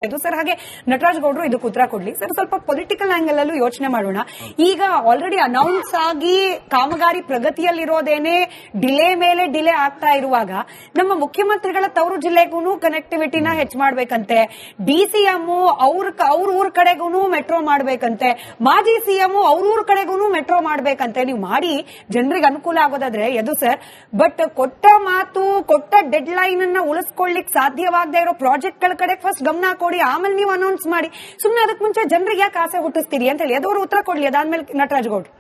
Sir ಹಾಗೆ ನಟರಾಜ್ ಗೌಡ್ರು ಇದಕ್ಕೆ ಉತ್ತರ ಕೊಡ್ಲಿ ಸರ್. ಸ್ವಲ್ಪ ಪೊಲಿಟಿಕಲ್ ಆಂಗಲ್ ಅಲ್ಲೂ ಯೋಚನೆ ಮಾಡೋಣ. ಈಗ ಆಲ್ರೆಡಿ ಅನೌನ್ಸ್ ಆಗಿ ಕಾಮಗಾರಿ ಪ್ರಗತಿಯಲ್ಲಿರೋದೇನೆ ಡಿಲೇ ಮೇಲೆ ಡಿಲೇ ಆಗ್ತಾ ಇರುವಾಗ ನಮ್ಮ ಮುಖ್ಯಮಂತ್ರಿಗಳ ತವರು ಜಿಲ್ಲೆಗೂ ಕನೆಕ್ಟಿವಿಟಿನ ಹೆಚ್ಚು ಮಾಡ್ಬೇಕಂತೆ, ಡಿಸಿಎಂ ಅವ್ರ ಊರ್ ಕಡೆಗೂ ಮೆಟ್ರೋ ಮಾಡ್ಬೇಕಂತೆ, ಮಾಜಿ ಸಿಎಂ ಅವ್ರ ಊರ್ ಕಡೆಗೂ ಮೆಟ್ರೋ ಮಾಡ್ಬೇಕಂತೆ. ನೀವು ಮಾಡಿ ಜನರಿಗೆ ಅನುಕೂಲ ಆಗೋದಾದ್ರೆ ಎದು ಸರ್, ಬಟ್ ಕೊಟ್ಟ ಮಾತು ಕೊಟ್ಟ ಡೆಡ್ ಲೈನ್ ಅನ್ನ ಉಳಿಸ್ಕೊಳ್ಳಿಕ್ ಸಾಧ್ಯವಾಗದೆ ಇರೋ ಪ್ರಾಜೆಕ್ಟ್ ಗಳ ಕಡೆ ಫಸ್ಟ್ ಗಮನ ಕೊಡಿ, ಆಮೇಲೆ ನೀವು ಅನೌನ್ಸ್ ಮಾಡಿ. ಸುಮ್ಮನೆ ಅದಕ್ಕೆ ಮುಂಚೆ ಜನರಿಗೆ ಯಾಕೆ ಆಸೆ ಹುಟ್ಟಿಸ್ತೀರಿ ಅಂತ ಹೇಳಿ ಅದವರು ಉತ್ತರ ಕೊಡ್ಲಿ. ಅದಾದ್ಮೇಲೆ ನಟರಾಜ್ ಗೌಡ್ರು.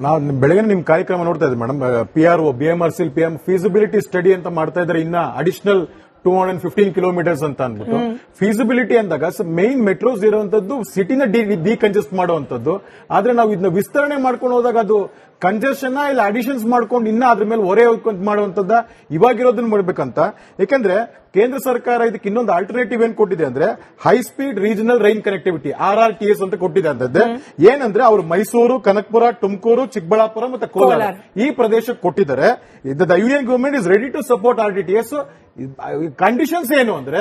ನಾವು ಬೆಳಗ್ಗೆ ನಿಮ್ ಕಾರ್ಯಕ್ರಮ ನೋಡ್ತಾ ಇದ್ದೀವಿ madam. PRO BMRC PM feasibility study ಅಂತ ಮಾಡ್ತಾ ಇದ್ದಾರೆ. ಇನ್ನ ಅಡಿಷನಲ್ 215 ಕಿಲೋಮೀಟರ್ಸ್ ಅಂತ ಅಂದ್ಬಿಟ್ಟು ಫೀಸಿಬಿಲಿಟಿ ಅಂದಾಗ ಮೇನ್ ಮೆಟ್ರೋಸ್ ಇರುವಂತದ್ದು ಸಿಟಿನ ಡಿಕಂಜೆಸ್ಟ್ ಮಾಡುವಂತದ್ದು. ಆದ್ರೆ ನಾವು ಇದನ್ನ ವಿಸ್ತರಣೆ ಮಾಡ್ಕೊಂಡು ಹೋದಾಗ ಅದು ಕಂಜೆಷನ್ ಇಲ್ಲ ಅಡಿಷನ್ಸ್ ಮಾಡ್ಕೊಂಡು ಇನ್ನ ಅದ್ರ ಮೇಲೆ ಹೊರೆ ಹೋಗ್ಕೊಂತ ಮಾಡುವಂತದ್ದ ಇವಾಗಿರೋದನ್ನ ಮಾಡ್ಬೇಕಂತ. ಯಾಕಂದ್ರೆ ಕೇಂದ್ರ ಸರ್ಕಾರ ಇದಕ್ಕೆ ಇನ್ನೊಂದು ಆಲ್ಟರ್ನೇಟಿವ್ ಏನ್ ಕೊಟ್ಟಿದೆ ಅಂದ್ರೆ high speed regional rain connectivity RRTS ಅಂತ ಕೊಟ್ಟಿದೆ ಅಂತದ್ದು. ಏನಂದ್ರೆ ಅವರು ಮೈಸೂರು, ಕನಕಪುರ, ತುಮಕೂರು, ಚಿಕ್ಕಬಳ್ಳಾಪುರ ಮತ್ತೆ ಕೋಲಾರ ಈ ಪ್ರದೇಶಕ್ಕೆ ಕೊಟ್ಟಿದ್ದಾರೆ. The union government is ready to support RRTS. Conditions ಏನು ಅಂದ್ರೆ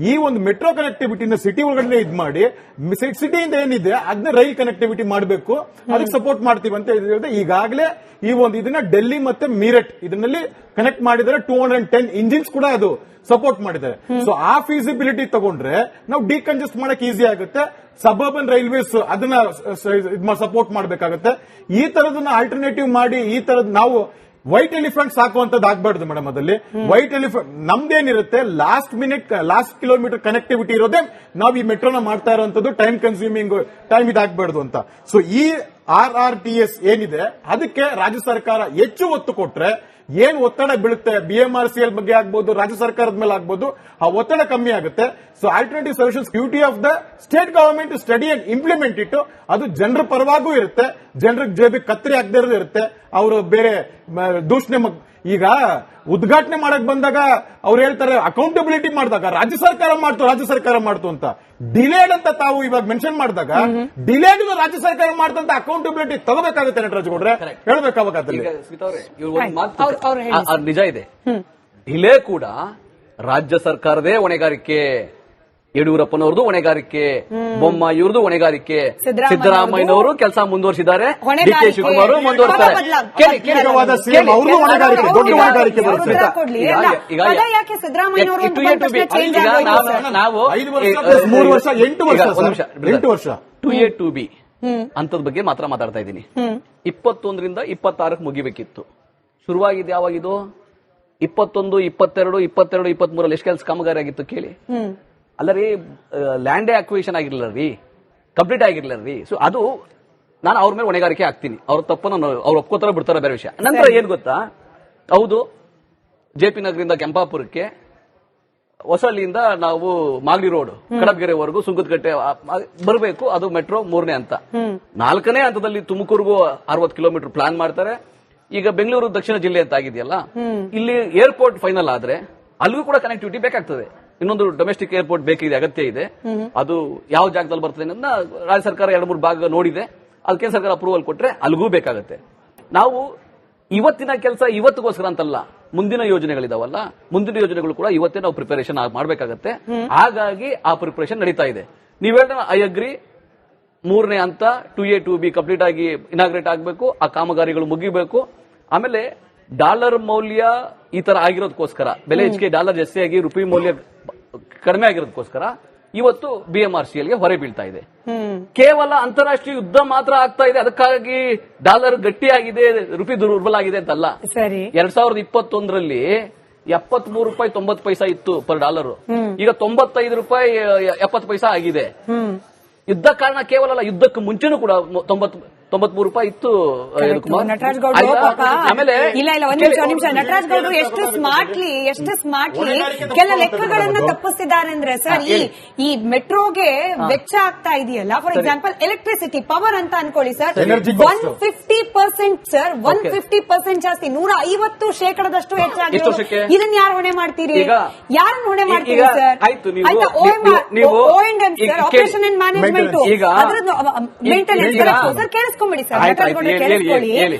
ಈ ಒಂದು ಮೆಟ್ರೋ ಕನೆಕ್ಟಿವಿಟಿನ ಸಿಟಿ ಒಳಗಡೆ ಇದ್ ಮಾಡಿ ಸಿಟಿಯಿಂದ ಏನಿದೆ ಅದನ್ನ ರೈಲ್ ಕನೆಕ್ಟಿವಿಟಿ ಮಾಡಬೇಕು, ಅದಕ್ಕೆ ಸಪೋರ್ಟ್ ಮಾಡ್ತೀವಿ ಅಂತ ಹೇಳಿದ್ರೆ ಈಗಾಗಲೇ ಈ ಒಂದು ಇದನ್ನ ಡೆಲ್ಲಿ ಮತ್ತೆ ಮೀರಟ್ ಇದನ್ನಲ್ಲಿ ಕನೆಕ್ಟ್ ಮಾಡಿದರೆ 210 ಇಂಜಿನ್ಸ್ ಕೂಡ ಅದು ಸಪೋರ್ಟ್ ಮಾಡಿದ್ದಾರೆ. ಸೊ ಆ ಫೀಸಿಬಿಲಿಟಿ ತಗೊಂಡ್ರೆ ನಾವು ಡಿಕಂಜೆಸ್ಟ್ ಮಾಡಕ್ ಈಸಿ ಆಗುತ್ತೆ. ಸಬರ್ಬನ್ ರೈಲ್ವೇಸ್ ಅದನ್ನ ಸಪೋರ್ಟ್ ಮಾಡಬೇಕಾಗುತ್ತೆ. ಈ ತರದನ್ನ ಆಲ್ಟರ್ನೇಟಿವ್ ಮಾಡಿ ಈ ತರದ್ ನಾವು ವೈಟ್ ಎಲಿಫೆಂಟ್ ಸಾಕುವಂತದ್ದು ಆಗ್ಬಾರ್ದು ಮೇಡಮ್. ಅದಲ್ಲಿ ವೈಟ್ ಎಲಿಫೆಂಟ್ ನಮ್ದೇನಿರುತ್ತೆ ಲಾಸ್ಟ್ ಕಿಲೋಮೀಟರ್ ಕನೆಕ್ಟಿವಿಟಿ ಇರೋದೇ ನಾವು ಈ ಮೆಟ್ರೋನ ಮಾಡ್ತಾ ಇರುವಂತದ್ದು ಟೈಮ್ ಕನ್ಸ್ಯೂಮಿಂಗ್ ಟೈಮ್ ಇದಾಗಬಾರ್ದು ಅಂತ. ಸೊ ಈ RRTS ಏನಿದೆ ಅದಕ್ಕೆ ರಾಜ್ಯ ಸರ್ಕಾರ ಹೆಚ್ಚು ಒತ್ತು ಕೊಟ್ರೆ ಏನ್ ಒತ್ತಡ ಬೀಳುತ್ತೆ BMRCL ಬಗ್ಗೆ ಆಗ್ಬಹುದು, ರಾಜ್ಯ ಸರ್ಕಾರದ ಮೇಲೆ ಆಗ್ಬಹುದು, ಆ ಒತ್ತಡ ಕಮ್ಮಿ ಆಗುತ್ತೆ. So alternative solutions duty of the state government study and implement it. ಅದು ಜನರ ಪರವಾಗೂ ಇರುತ್ತೆ, ಜನರಿಗೆ ಜೇಬಿಗೆ ಕತ್ತರಿ ಆಗದಿರೋದು ಇರುತ್ತೆ. ಅವರು ಬೇರೆ ದೂಷಣೆ ಈಗ ಉದ್ಘಾಟನೆ ಮಾಡಕ್ ಬಂದಾಗ ಅವ್ರು ಹೇಳ್ತಾರೆ ಅಕೌಂಟಬಿಲಿಟಿ ಮಾಡಿದಾಗ ರಾಜ್ಯ ಸರ್ಕಾರ ಮಾಡ್ತು ಅಂತ. ಡಿಲೇಡ್ ಅಂತ ತಾವು ಇವಾಗ ಮೆನ್ಷನ್ ಮಾಡಿದಾಗ ಡಿಲೇಡ್ ರಾಜ್ಯ ಸರ್ಕಾರ ಮಾಡ್ತಂತ ಅಕೌಂಟಬಿಲಿಟಿ ತಗೋಬೇಕಾಗುತ್ತೆ ನಟರಾಜ್ ಗೌಡ್ರೆ, ಹೇಳ್ಬೇಕಾಗುತ್ತೆ. ನಿಜ ಇದೆ, ಡಿಲೇ ಕೂಡ ರಾಜ್ಯ ಸರ್ಕಾರದೇ ಹೊಣೆಗಾರಿಕೆ, ಯಡಿಯೂರಪ್ಪನವ್ರದ್ದು ಹೊಣೆಗಾರಿಕೆ, ಬೊಮ್ಮಾಯಿಯವ್ರದ್ದು ಹೊಣೆಗಾರಿಕೆ, ಸಿದ್ದರಾಮಯ್ಯನವರು ಕೆಲಸ ಮುಂದುವರಿಸಿದ್ದಾರೆ, DK ಶಿವಕುಮಾರ್ ಮುಂದುವರಿಸ್ತಾರೆ. ನಾವು 8 ವರ್ಷ 2A 2B ಅಂತದ ಬಗ್ಗೆ ಮಾತ್ರ ಮಾತಾಡ್ತಾ ಇದ್ದೀನಿ. 21ರಿಂದ 26ಕ್ಕೆ ಮುಗಿಬೇಕಿತ್ತು. ಶುರುವಾಗಿದ್ದು ಯಾವಾಗಿದು? 21, 22, 23 ಎಷ್ಟು ಕೆಲಸ ಕಾಮಗಾರಿ ಆಗಿತ್ತು ಕೇಳಿ. ಅಲ್ಲರಿ ಲ್ಯಾಂಡೇ ಅಕ್ವಿಷನ್ ಆಗಿರ್ಲಿಲ್ಲ ರೀ, ಕಂಪ್ಲೀಟ್ ಆಗಿರ್ಲಿಲ್ಲ ರೀ. ಸೊ ಅದು ನಾನು ಅವ್ರ ಮೇಲೆ ಹೊಣೆಗಾರಿಕೆ ಆಗ್ತೀನಿ. ಅವ್ರ ತಪ್ಪನ್ನು ಅವ್ರು ಒಪ್ಕೋತಾರ ಬಿಡ್ತಾರ ಬೇರೆ ವಿಷಯ. ನಂತರ ಏನ್ ಗೊತ್ತಾ, ಹೌದು JP ನಗರದಿಂದ ಕೆಂಪಾಪುರಕ್ಕೆ, ಹೊಸಳ್ಳಿಯಿಂದ ನಾವು ಮಾಗಡಿ ರೋಡ್ ಕಡಬಗೆರೆವರೆಗೂ ಸುಂಕದಕಟ್ಟೆ ಬರಬೇಕು, ಅದು ಮೆಟ್ರೋ 3ನೇ ಹಂತ. 4ನೇ ಹಂತದಲ್ಲಿ ತುಮಕೂರಿಗೂ 60 ಕಿಲೋಮೀಟರ್ ಪ್ಲಾನ್ ಮಾಡ್ತಾರೆ. ಈಗ ಬೆಂಗಳೂರು ದಕ್ಷಿಣ ಜಿಲ್ಲೆ ಅಂತ ಆಗಿದೆಯಲ್ಲ, ಇಲ್ಲಿ ಏರ್ಪೋರ್ಟ್ ಫೈನಲ್ ಆದ್ರೆ ಅಲ್ಲಿಗೂ ಕೂಡ ಕನೆಕ್ಟಿವಿಟಿ ಬೇಕಾಗ್ತದೆ. ಇನ್ನೊಂದು ಡೊಮೆಸ್ಟಿಕ್ ಏರ್ಪೋರ್ಟ್ ಬೇಕಿದೆ, ಅಗತ್ಯ ಇದೆ. ಅದು ಯಾವ ಜಾಗದಲ್ಲಿ ಬರ್ತದೆ ಅನ್ನೋದನ್ನ ರಾಜ್ಯ ಸರ್ಕಾರ 2-3 ಭಾಗ ನೋಡಿದೆ. ಅದಕ್ಕೆ ಸರ್ಕಾರ ಅಪ್ರೂವಲ್ ಕೊಟ್ರೆ ಅಲ್ಲಿಗೂ ಬೇಕಾಗುತ್ತೆ. ನಾವು ಇವತ್ತಿನ ಕೆಲಸ ಇವತ್ತಿಗೋಸ್ಕರ ಅಂತಲ್ಲ, ಮುಂದಿನ ಯೋಜನೆಗಳಿದಾವಲ್ಲ, ಮುಂದಿನ ಯೋಜನೆಗಳು ಕೂಡ ಇವತ್ತೇ ನಾವು ಪ್ರಿಪರೇಷನ್ ಮಾಡಬೇಕಾಗತ್ತೆ. ಹಾಗಾಗಿ ಆ ಪ್ರಿಪರೇಷನ್ ನಡೀತಾ ಇದೆ. ನೀವ್ ಹೇಳಿದ್ರೆ ಐ ಅಗ್ರಿ, 3ನೇ ಹಂತ 2A 2B ಕಂಪ್ಲೀಟ್ ಆಗಿ ಇನಾಗ್ರೇಟ್ ಆಗಬೇಕು, ಆ ಕಾಮಗಾರಿಗಳು ಮುಗಿಬೇಕು. ಆಮೇಲೆ ಡಾಲರ್ ಮೌಲ್ಯ ಈ ತರ ಆಗಿರೋದಕ್ಕೋಸ್ಕರ, ಬೆಲೆ ಹೆಚ್ಚಿಗೆ ಡಾಲರ್ ಜಾಸ್ತಿ ಆಗಿ ರುಪಿ ಮೌಲ್ಯ ಕಡಿಮೆ ಆಗಿರೋದಕ್ಕೋಸ್ಕರ ಇವತ್ತು BMRCLಗೆ ಹೊರೆ ಬೀಳ್ತಾ ಇದೆ. ಕೇವಲ ಅಂತಾರಾಷ್ಟ್ರೀಯ ಯುದ್ಧ ಮಾತ್ರ ಆಗ್ತಾ ಇದೆ, ಅದಕ್ಕಾಗಿ ಡಾಲರ್ ಗಟ್ಟಿಯಾಗಿದೆ, ರುಪಿ ದುರ್ಬಲ ಆಗಿದೆ ಅಂತಲ್ಲ. 2021ರಲ್ಲಿ 73 ರೂಪಾಯಿ 90 ಪೈಸಾ ಇತ್ತು ಪರ್ ಡಾಲರ್, ಈಗ 95 ರೂಪಾಯಿ 70 ಪೈಸಾ ಆಗಿದೆ. ಯುದ್ಧ ಕಾರಣ ಕೇವಲ ಅಲ್ಲ, ಯುದ್ಧಕ್ಕೆ ಮುಂಚೆನೂ ಕೂಡ 93 ರೂಪಾಯಿ ಇತ್ತು. ನಟರಾಜ್ ಗೌಡ್ರು ಆಮೇಲೆ ನಟರಾಜ್ ಗೌಡ್ರು ಎಷ್ಟು ಸ್ಮಾರ್ಟ್ಲಿ ಕೆಲ ಲೆಕ್ಕಗಳನ್ನ ತಪ್ಪಿಸಿದ್ದಾರೆ ಅಂದ್ರೆ ಸರ್, ಈ ಮೆಟ್ರೋಗೆ ವೆಚ್ಚ ಆಗ್ತಾ ಇದೆಯಲ್ಲ, ಫಾರ್ ಎಕ್ಸಾಂಪಲ್ ಎಲೆಕ್ಟ್ರಿಸಿಟಿ ಪವರ್ ಅಂತ ಅನ್ಕೊಳ್ಳಿ ಸರ್, 150% ಸರ್, 150% ಜಾಸ್ತಿ, 150% ಹೆಚ್ಚಾಗಿದೆ. ಇದನ್ನ ಯಾರು ಹೊಣೆ ಮಾಡ್ತೀರಿ? ಯಾರನ್ನ ಹೊಣೆ ಮಾಡ್ತೀರಿ ಸರ್? ಆಯ್ತಾ, O&M sir, operation and management, maintenance sir, ಕೇಳಿಸ್ಕೊಳ್ಳಿ ಕೇಳಿಸ್ಕೊಂಬಿಡಿ ಸರ್, ಆಯ್ತು, ನಟರಾಜ್ ಗೌಡ್ರೆ ಹೇಳಿ, ಕೇಳಿಸ್ಕೊಳ್ಳಿ. ಹೇಳಿ.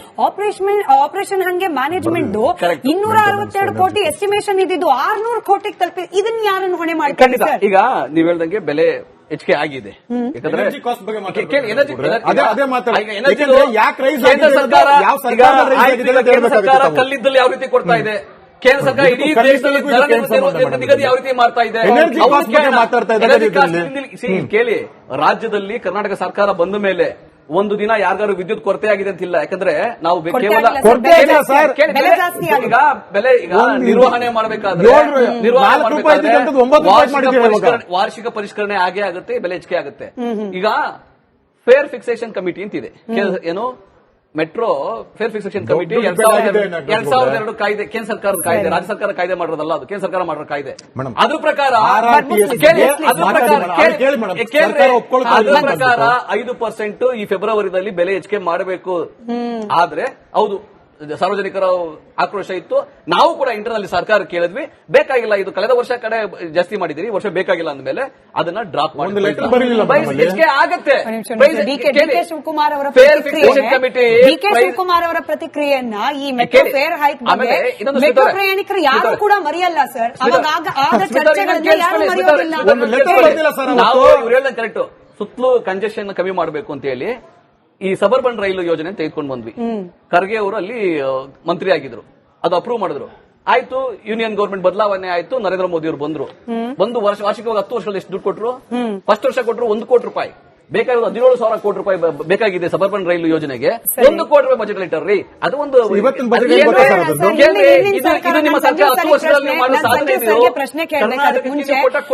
ಆಪರೇಷನ್ ಹಂಗೆ ಮ್ಯಾನೇಜ್ಮೆಂಟ್ Correct. 262 ಕೋಟಿ ಎಸ್ಟಿಮೇಷನ್ ಇದ್ದಿದ್ದು 600 ಕೋಟಿಗೆ ತಲುಪಿ, ಇದನ್ನ ಯಾರನ್ನು ಹೊಣೆ ಮಾಡ್ತಾರೆ ಖಂಡಿತ. ಸರ್? ಈಗ ನೀವ್ ಹೇಳ್ದಂಗೆ ಬೆಲೆ ಹೆಚ್ಚಿಗೆ ಆಗಿದೆ. ಯಾಕಂದ್ರೆ Energy cost ಬಗ್ಗೆ ಮಾತಾಡ್ಬೇಕು. ಕೇಳಿ, energy- ಅದೇ ಮಾತಾಡಿ. ಈಗ energy ಯಾಕಂದ್ರೆ ಯಾಕೆ rise ಕೇಂದ್ರ ಆಗಿದೆ ಸರ್ಕಾರ ಅಂತ ಯಾವ ಸರ್ಕಾರದ rise ಆಯ್ತು, ಆಗಿದೆ ಅಂತ ಕೇಂದ್ರ ಹೇಳ್ಬೇಕಾಗಿತ್ತು ಸರ್ಕಾರ ತಾವು. ಕಲ್ಲಿದ್ದಲು ಯಾವ ರೀತಿ ಕೊಡ್ತಾ ಇದೆ, ಕೇಂದ್ರ ಸರ್ಕಾರ ಇಡೀ ದೇಶದಲ್ಲಿ ಕಲ್ಲಿದ್ದಲಿಗೂ ದರ ಇದಕ್ಕೆ ಸಂಬಂಧ ನಿಗದಿ ಯಾವ ರೀತಿ ಮಾಡ್ತಾ ಇದೆ, Energy ಅವ್ರು cost ಬಗ್ಗೆ ಕೇಳೋಣ. ಮಾತಾಡ್ತಾ ಇದ್ದಾರೆ Energy cost ಇದರಲ್ಲಿ. ಇಲ್ಲಿ ಕೇಳಿ, ರಾಜ್ಯದಲ್ಲಿ ಕರ್ನಾಟಕ ಸರ್ಕಾರ ಬಂದ ಮೇಲೆ ಒಂದು ದಿನ ಯಾರಿಗಾರು ವಿದ್ಯುತ್ ಕೊರತೆ ಆಗಿದೆ ಅಂತಿಲ್ಲ. ಯಾಕಂದ್ರೆ ನಾವು ಕೊರತೆ ಕೇವಲ ಆಗಿಲ್ಲ ಸರ್, ಕೊರತೆ ಇಲ್ಲ ಸರ್. ಕೇಳಿ, ಬೆಲೆ ಜಾಸ್ತಿ ಆಗಿದೆ. ಈಗ ಬೆಲೆ ಈಗ ಒಂದು ನಿರ್ವಹಣೆ ಮಾಡಬೇಕಾದ್ರೆ ನಿರ್ವಹಣೆ 4 ರೂಪಾಯಿ ಇದ್ದಿದ್ದು 9 ರೂಪಾಯಿ ಮಾಡಿದ್ದೀವಿ ಇವಾಗ. ವಾರ್ಷಿಕ ಪರಿಷ್ಕರಣೆ ಆಗೇ ಆಗುತ್ತೆ, ಬೆಲೆ ಹೆಚ್ಚಿಗೆ ಆಗುತ್ತೆ. ಈಗ ಫೇರ್ ಫಿಕ್ಸೇಷನ್ ಕಮಿಟಿ ಅಂತಿದೆ, ಏನು ಮೆಟ್ರೋ ಫೇರ್ ಫಿಕ್ಸೇಷನ್ ಕಮಿಟಿ ದೊಡ್ಡ ಆಗಿದೆ ಅನ್ನೋದು 2002 ಕಾಯ್ದೆ, ಕೇಂದ್ರ ಸರ್ಕಾರದ ಕಾಯ್ದೆ, ರಾಜ್ಯ ಸರ್ಕಾರ ಕಾಯ್ದೆ ಮಾಡಿರೋದಲ್ಲ, ಅದು ಕೇಂದ್ರ ಸರ್ಕಾರ ಮಾಡಿರೋ ಕಾಯ್ದೆ. ಮೇಡಮ್, ಅದ್ರ ಪ್ರಕಾರ RRTS ಕೇಳಿ, ಬಗ್ಗೆ ಅದ್ರ ಮಾತಾಡಿ ಪ್ರಕಾರ ಮೇಡಮ್, ಕೇಳಿ, ಕೇಳಿ ಮೇಡಮ್, ಕೇಳಿ, ಸರ್ಕಾರ ಒಪ್ಕೊಳ್ತಾ ಇಲ್ಲ ಅದ್ರ ಅಂತ ಪ್ರಕಾರ 5% ಈ ಫೆಬ್ರವರಿದಲ್ಲಿ ಬೆಲೆ ಹೆಚ್ಚಿಗೆ ಮಾಡಬೇಕು. ಆದ್ರೆ ಹೌದು, ಸಾರ್ವಜನಿಕರ ಆಕ್ರೋಶ ಇತ್ತು. ನಾವು ಕೂಡ ಇಂಟರ್ನಲ್ಲಿ ಸರ್ಕಾರ ಕೇಳಿದ್ವಿ, ಬೇಕಾಗಿಲ್ಲ, ಇದು ಕಳೆದ ವರ್ಷ ಕಡೆ ಜಾಸ್ತಿ ಮಾಡಿದಿರಿ, ಈ ವರ್ಷ ಬೇಕಾಗಿಲ್ಲ ಅಂದ್ಮೇಲೆ ಅದನ್ನ ಡ್ರಾಪ್ ಮಾಡಿ. ಒಂದು letter ಬರೀಲಿಲ್ಲ ಮೇಡಮ್ ಅಲ್ಲಿ. ಹೆಚ್ಚಿಗೆ ಆಗತ್ತೆ. ಡಿ.ಕೆ. ಶಿವಕುಮಾರ್ ಅವರ fare fixation committee D K. Shivakumar ಅವರ ಪ್ರತಿಕ್ರಿಯೆಯನ್ನ ಈ ಮೆಟ್ರೋ ಫೇರ್ ಹೈಕ್ ಬಗ್ಗೆ ಆಮೇಲೆ ಇನ್ನೊಂದು ಮೆಟ್ರೋ ಸ್ಮಿತಾ- ಪ್ರಯಾಣಿಕರು ಯಾರು ಸ್ಮಿತಾ- ಕೂಡ ಮರೆಯಲ್ಲ ಸರ್. ಸ್ಮಿತಾ- ಅವಾಗ ಆದ ಸ್ಮಿತಾ, ಚರ್ಚೆಗಳನ್ನ ಇದನ್ನ ಯಾರು ಕೇಳಿಸ್ಕೊಳ್ಳಿ, ಮರೆಯೋದಿಲ್ಲ. ಸ್ಮಿತಾ, ಒಂದು letter ಬರ್ದಿಲ್ಲ ಸರ್ ಅವತ್ತು. ನಾವು ಇವ್ರು ಹೇಳ್ದಂಗೆ ಕರೆಕ್ಟ್. ಸುತ್ತಲೂ ಕಂಜೆಷನ್ ಕಮ್ಮಿ ಮಾಡಬೇಕು ಅಂತ ಹೇಳಿ ಈ ಸಬರ್ಬನ್ ರೈಲು ಯೋಜನೆ ತೆಗೆದುಕೊಂಡು ಬಂದ್ವಿ. ಖರ್ಗೆ ಅವರು ಅಲ್ಲಿ ಮಂತ್ರಿ ಆಗಿದ್ರು, ಅದು ಅಪ್ರೂವ್ ಮಾಡಿದ್ರು. ಆಯ್ತು, ಯೂನಿಯನ್ ಗವರ್ಮೆಂಟ್ ಬದಲಾವಣೆ ಆಯ್ತು, ನರೇಂದ್ರ ಮೋದಿ ಅವರು ಬಂದು ವಾರ್ಷಿಕವಾಗಿ 10 ವರ್ಷದಲ್ಲಿ ಎಷ್ಟು ದುಡ್ಡು ಕೊಟ್ಟರು? ಫಸ್ಟ್ ವರ್ಷ ಕೊಟ್ಟರು 1 ಕೋಟಿ ರೂಪಾಯಿ. ಬೇಕಾಗಿರೋದು 17,000 ಕೋಟಿ ರೂಪಾಯಿ ಬೇಕಾಗಿದೆ ಸಬರ್ಬನ್ ರೈಲು ಯೋಜನೆಗೆ. 1 ಕೋಟಿ ರೂಪಾಯಿ ಬಜೆಟ್ ಇಟ್ಟರ್ರಿ. ಅದು ಒಂದು ಇವತ್ತಿನ budget ಅದು ಏನ್ ಏನು? ಗೊತ್ತಾ ಸರ್ ಅದದ್ದು? ಕೇಳಿ, ಇದು ನಿಮ್ಮ ಸರ್ಕಾರ 10 ವರ್ಷದಲ್ಲಿ ಮಾಡೋ ಸಾಧನೆ ಇದು. ಪ್ರಶ್ನೆ ಕೇಳಬೇಕಾದ್ರೆ ಮುಂಚೆ